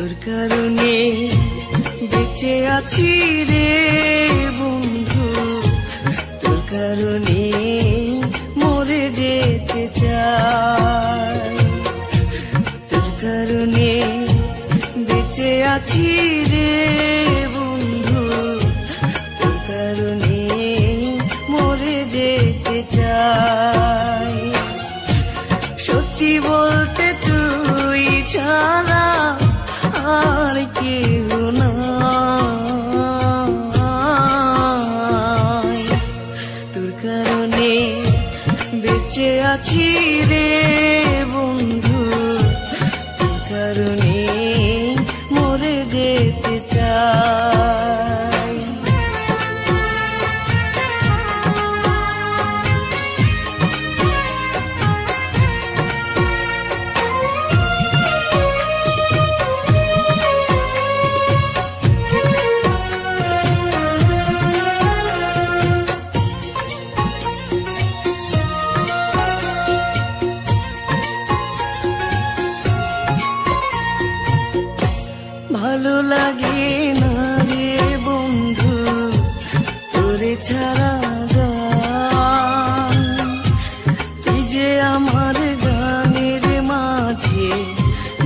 তোর কারণে বেঁচে আছি রে বন্ধু, তোর কারণে মরে যেতে চাই। তোর কারণে বেঁচে আছি রে বন্ধু, তোর কারণে মরে যেতে চাই। সত্যি বলতে তুই ছাড়া আর কেউ নাই। তোর কারণে বেঁচে আছি রে বন্ধু, তোর কারণে মরে যেতে চাই। ভালো লাগে না রে বন্ধু তোরে ছাড়া গান, তুই যে আমার গানের মাঝে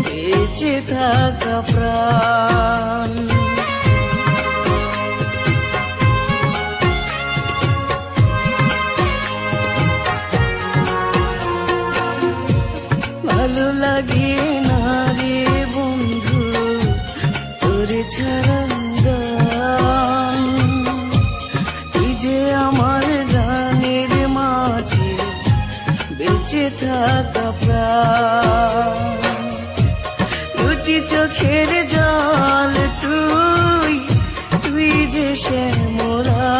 বেঁচে থাকা প্রাণ। ভালো লাগে না রে বন্ধু তোরে ছাড়া গান, তুই যে আমার গানের মাঝে বেঁচে থাকা প্রাণ। দুটি চোখের জল তুই, তুই যে শ্যামরায়।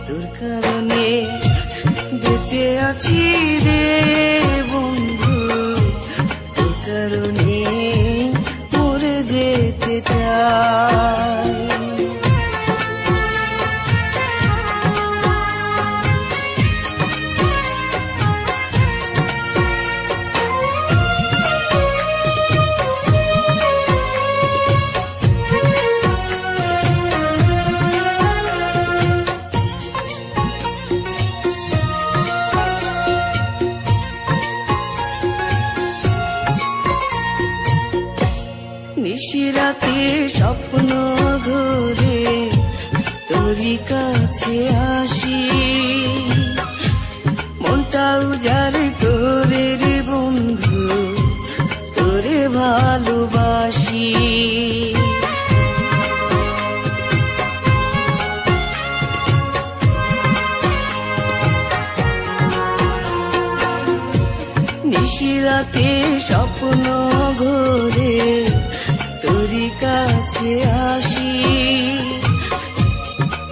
তোর কারণে বেঁচে আছি রে বন্ধু, তোর কারণে মরে যেতে চাই। নিশিরাতে স্বপ্ন ঘুরে তোরই কাছে আসি, মনটা উজাড় করে রে বন্ধু তোরে ভালোবাসি। নিশিরাতে স্বপ্ন ঘুরে তোরই কাছে আসি,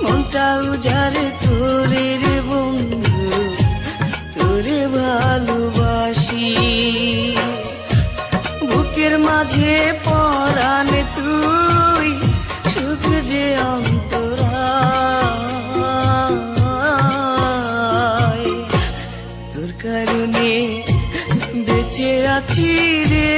মনটা উজাড় তোরে রে বন্ধু তোরে ভালোবাসি। বুকের মাঝে পরাণ তুই, সুখ যে অন্তরায়। তোর কারণে বেঁচে আছি রে